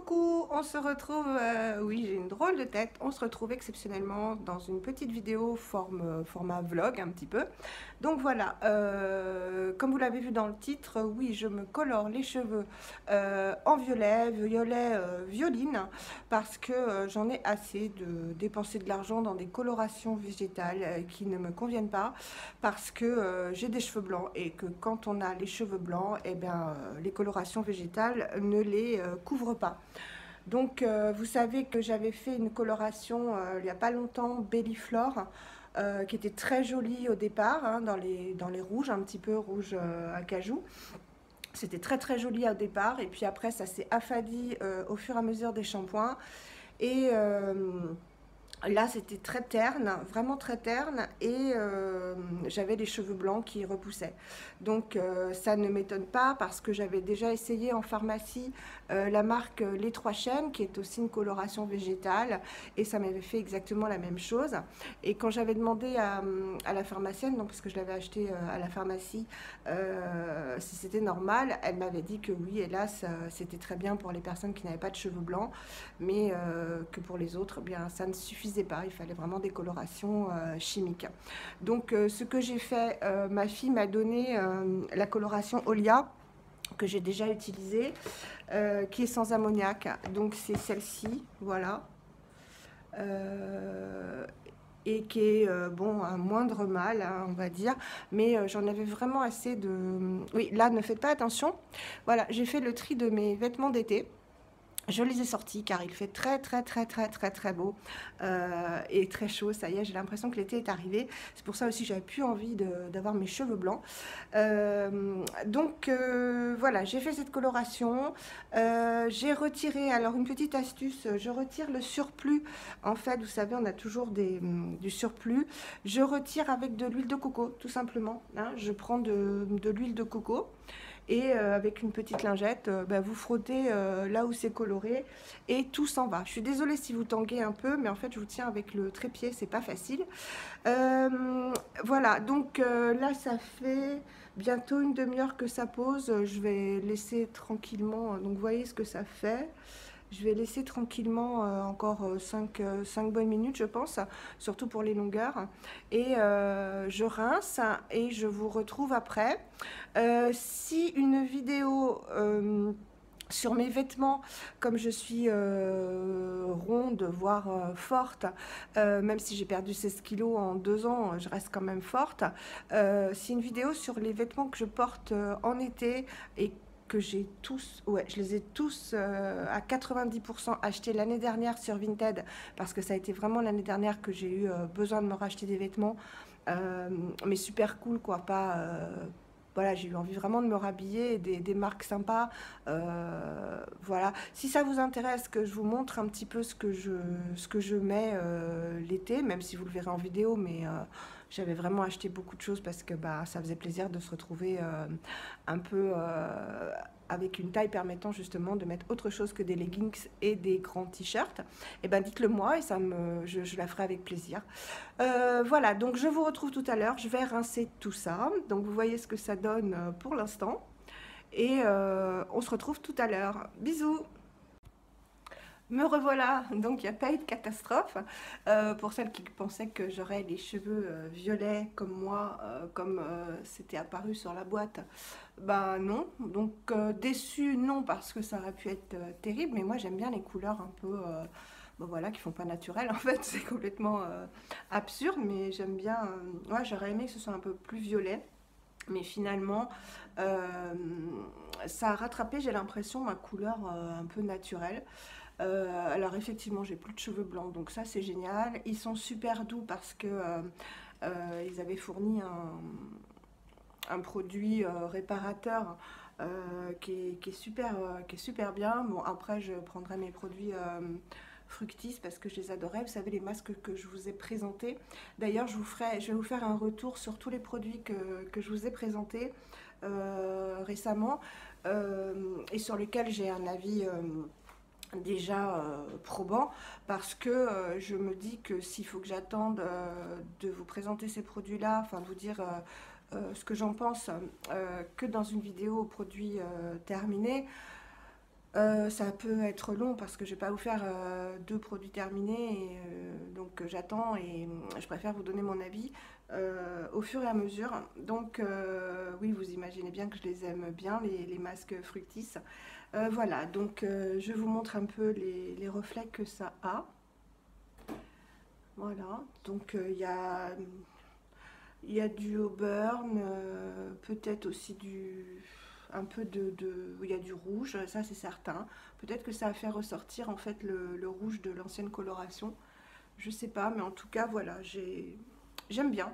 Coucou, on se retrouve, oui j'ai une drôle de tête, on se retrouve exceptionnellement dans une petite vidéo format vlog un petit peu. Donc voilà, comme vous l'avez vu dans le titre, oui je me colore les cheveux en violet violine, parce que j'en ai assez de dépenser de l'argent dans des colorations végétales qui ne me conviennent pas, parce que j'ai des cheveux blancs et que quand on a les cheveux blancs, eh bien, les colorations végétales ne les couvrent pas. Donc vous savez que j'avais fait une coloration il n'y a pas longtemps, Belliflore, qui était très jolie au départ, hein, dans les rouges, un petit peu rouge acajou. C'était très très joli au départ et puis après ça s'est affadi au fur et à mesure des shampoings. Et là, c'était très terne, vraiment très terne, et j'avais les cheveux blancs qui repoussaient. Donc, ça ne m'étonne pas parce que j'avais déjà essayé en pharmacie la marque Les Trois Chênes, qui est aussi une coloration végétale, et ça m'avait fait exactement la même chose. Et quand j'avais demandé à la pharmacienne, donc parce que je l'avais acheté à la pharmacie, si c'était normal, elle m'avait dit que oui, hélas, c'était très bien pour les personnes qui n'avaient pas de cheveux blancs, mais que pour les autres, eh bien, ça ne suffisait pas, il fallait vraiment des colorations chimiques. Donc ce que j'ai fait, ma fille m'a donné la coloration Olia, que j'ai déjà utilisée, qui est sans ammoniac, donc c'est celle-ci, voilà. Et qui est, bon, un moindre mal, hein, on va dire, mais j'en avais vraiment assez de... Oui, là, ne faites pas attention. Voilà, j'ai fait le tri de mes vêtements d'été. Je les ai sortis car il fait très très très très très très beau et très chaud. Ça y est, j'ai l'impression que l'été est arrivé. C'est pour ça aussi que j'avais plus envie d'avoir mes cheveux blancs. Donc voilà, j'ai fait cette coloration. J'ai retiré, alors une petite astuce, je retire le surplus. En fait, vous savez, on a toujours du surplus. Je retire avec de l'huile de coco, tout simplement, hein. Je prends de l'huile de coco. Et avec une petite lingette, bah, vous frottez là où c'est coloré et tout s'en va. Je suis désolée si vous tanguez un peu, mais en fait je vous tiens avec le trépied, c'est pas facile. Voilà, donc là ça fait bientôt une demi-heure que ça pose. Je vais laisser tranquillement, donc vous voyez ce que ça fait. Je vais laisser tranquillement encore 5 bonnes minutes, je pense, surtout pour les longueurs. Et je rince et je vous retrouve après. Si une vidéo sur mes vêtements, comme je suis ronde, voire forte, même si j'ai perdu 16 kilos en 2 ans, je reste quand même forte. Si une vidéo sur les vêtements que je porte en été et que j'ai tous, ouais, je les ai tous à 90% achetés l'année dernière sur Vinted, parce que ça a été vraiment l'année dernière que j'ai eu besoin de me racheter des vêtements, mais super cool quoi, pas... voilà, j'ai eu envie vraiment de me rhabiller, des marques sympas. Voilà. Si ça vous intéresse que je vous montre un petit peu ce que je mets l'été, même si vous le verrez en vidéo, mais j'avais vraiment acheté beaucoup de choses parce que bah, ça faisait plaisir de se retrouver un peu avec une taille permettant justement de mettre autre chose que des leggings et des grands t-shirts. Et ben dites-le moi et je la ferai avec plaisir. Voilà, donc je vous retrouve tout à l'heure. Je vais rincer tout ça. Donc vous voyez ce que ça donne pour l'instant. Et on se retrouve tout à l'heure. Bisous! Me revoilà, donc il n'y a pas eu de catastrophe. Pour celles qui pensaient que j'aurais les cheveux violets comme moi, comme c'était apparu sur la boîte, ben non. Donc déçue, non, parce que ça aurait pu être terrible, mais moi j'aime bien les couleurs un peu, bon, voilà, qui font pas naturel en fait, c'est complètement absurde, mais j'aime bien, ouais, j'aurais aimé que ce soit un peu plus violet. Mais finalement, euh, ça a rattrapé, j'ai l'impression, ma couleur un peu naturelle. Alors effectivement, j'ai plus de cheveux blancs, donc ça c'est génial. Ils sont super doux parce que ils avaient fourni un produit réparateur qui est super bien. Bon, après je prendrai mes produits Fructis parce que je les adorais. Vous savez, les masques que je vous ai présentés. D'ailleurs, je vais vous faire un retour sur tous les produits que je vous ai présentés récemment et sur lesquels j'ai un avis déjà probant, parce que je me dis que s'il faut que j'attende de vous présenter ces produits là, enfin de vous dire ce que j'en pense que dans une vidéo produit terminé, Ça peut être long parce que je vais pas vous faire deux produits terminés, et, donc j'attends et je préfère vous donner mon avis au fur et à mesure. Donc oui, vous imaginez bien que je les aime bien, les masques Fructis. Voilà, donc je vous montre un peu les reflets que ça a. Voilà, donc il y a du Auburn, peut-être aussi un peu il y a du rouge, ça c'est certain. Peut-être que ça a fait ressortir en fait le rouge de l'ancienne coloration. Je sais pas, mais en tout cas voilà, j'aime bien.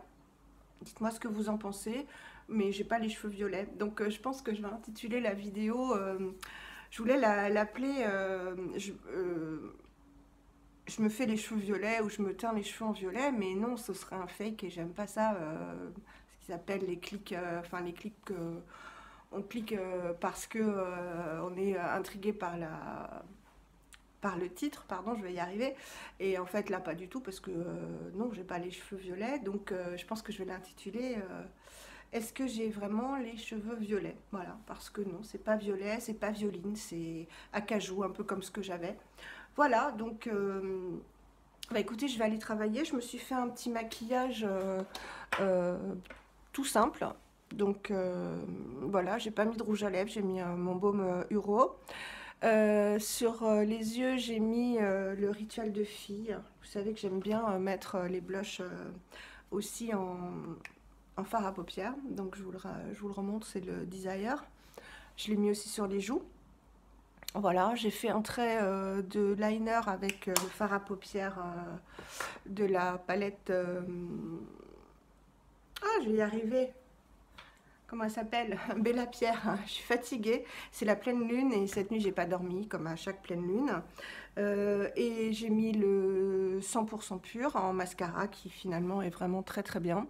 Dites-moi ce que vous en pensez, mais j'ai pas les cheveux violets, donc je pense que je vais intituler la vidéo. Je voulais l'appeler. Je me fais les cheveux violets ou je me teins les cheveux en violet, mais non, ce serait un fake et j'aime pas ça. Ce qu'ils appellent les clics, enfin les clics, on clique parce que on est intrigué par le titre, pardon, je vais y arriver. Et en fait, là, pas du tout, parce que non, j'ai pas les cheveux violets. Donc, je pense que je vais l'intituler Est-ce que j'ai vraiment les cheveux violets? Voilà, parce que non, c'est pas violet, c'est pas violine, c'est acajou, un peu comme ce que j'avais. Voilà, donc, bah écoutez, je vais aller travailler. Je me suis fait un petit maquillage euh, tout simple. Donc, voilà, j'ai pas mis de rouge à lèvres, j'ai mis mon baume Uro. Sur les yeux, j'ai mis le rituel de fille. Vous savez que j'aime bien mettre les blushs aussi en fard à paupières. Donc je vous le remontre, c'est le Desire. Je l'ai mis aussi sur les joues. Voilà, j'ai fait un trait de liner avec le fard à paupières de la palette... Ah, je vais y arriver. Comment elle s'appelle? Bella Pierre. Je suis fatiguée. C'est la pleine lune et cette nuit, j'ai pas dormi, comme à chaque pleine lune. Et j'ai mis le 100% pur en mascara qui finalement est vraiment très très bien.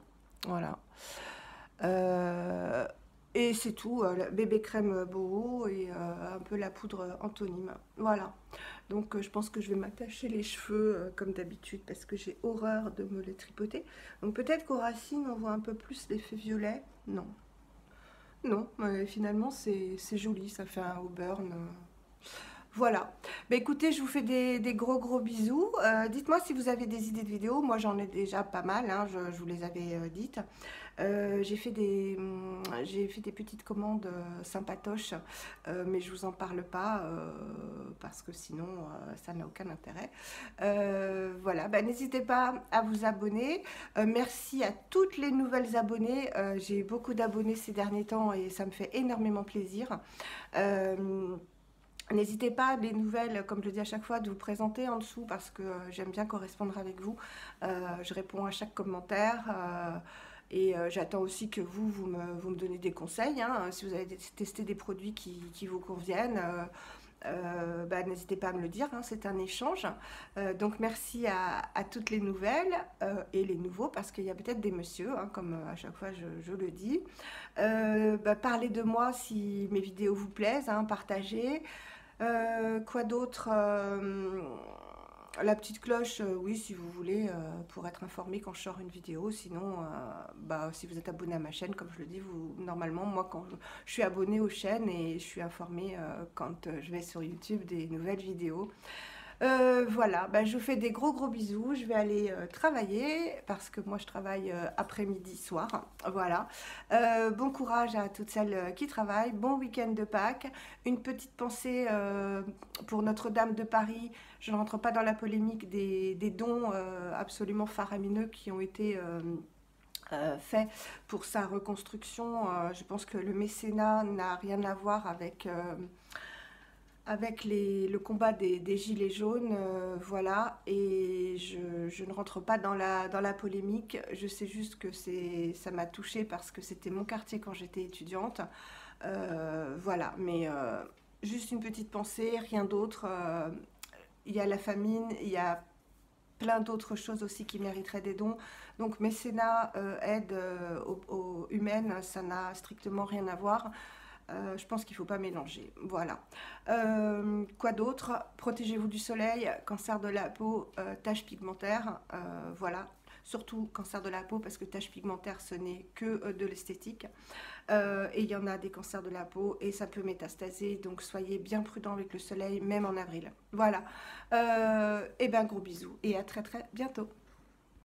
Voilà. Euh, et c'est tout. Bébé crème boho et un peu la poudre Antonyme. Voilà. Donc je pense que je vais m'attacher les cheveux comme d'habitude parce que j'ai horreur de me les tripoter. Donc peut-être qu'aux racines, on voit un peu plus l'effet violet. Non. Non, mais finalement c'est joli, ça fait un auburn. Voilà. Bah, écoutez, je vous fais des gros gros bisous. Dites-moi si vous avez des idées de vidéos. Moi j'en ai déjà pas mal, hein, je vous les avais dites. J'ai fait des petites commandes sympatoches, mais je vous en parle pas parce que sinon ça n'a aucun intérêt. Voilà, bah, n'hésitez pas à vous abonner. Merci à toutes les nouvelles abonnées. J'ai eu beaucoup d'abonnés ces derniers temps et ça me fait énormément plaisir. N'hésitez pas, les nouvelles, comme je le dis à chaque fois, de vous présenter en dessous parce que j'aime bien correspondre avec vous. Je réponds à chaque commentaire et j'attends aussi que vous me donnez des conseils, hein. Si vous avez testé des produits qui vous conviennent, bah, n'hésitez pas à me le dire, hein, c'est un échange. Donc merci à toutes les nouvelles et les nouveaux parce qu'il y a peut-être des messieurs, hein, comme à chaque fois je le dis. Bah, parlez de moi si mes vidéos vous plaisent, hein, partagez. Quoi d'autre? La petite cloche, oui, si vous voulez, pour être informé quand je sors une vidéo. Sinon, bah, si vous êtes abonné à ma chaîne, comme je le dis, normalement, moi, quand je suis abonnée aux chaînes et je suis informée quand je vais sur YouTube des nouvelles vidéos. Voilà, bah, je vous fais des gros gros bisous. Je vais aller travailler parce que moi je travaille après-midi, soir. Voilà. Bon courage à toutes celles qui travaillent. Bon week-end de Pâques. Une petite pensée pour Notre-Dame de Paris. Je ne rentre pas dans la polémique des dons absolument faramineux qui ont été faits pour sa reconstruction. Je pense que le mécénat n'a rien à voir avec le combat des gilets jaunes, voilà, et je ne rentre pas dans la polémique, je sais juste que ça m'a touchée parce que c'était mon quartier quand j'étais étudiante, voilà, mais juste une petite pensée, rien d'autre, il y a la famine, il y a plein d'autres choses aussi qui mériteraient des dons, donc mécénat, aide aux humaines, ça n'a strictement rien à voir. Je pense qu'il ne faut pas mélanger. Voilà. Quoi d'autre? Protégez-vous du soleil, cancer de la peau, taches pigmentaires. Voilà. surtout cancer de la peau, parce que taches pigmentaires, ce n'est que de l'esthétique. Et il y en a des cancers de la peau et ça peut métastaser, donc soyez bien prudents avec le soleil, même en avril. Voilà. Et bien, gros bisous et à très très bientôt.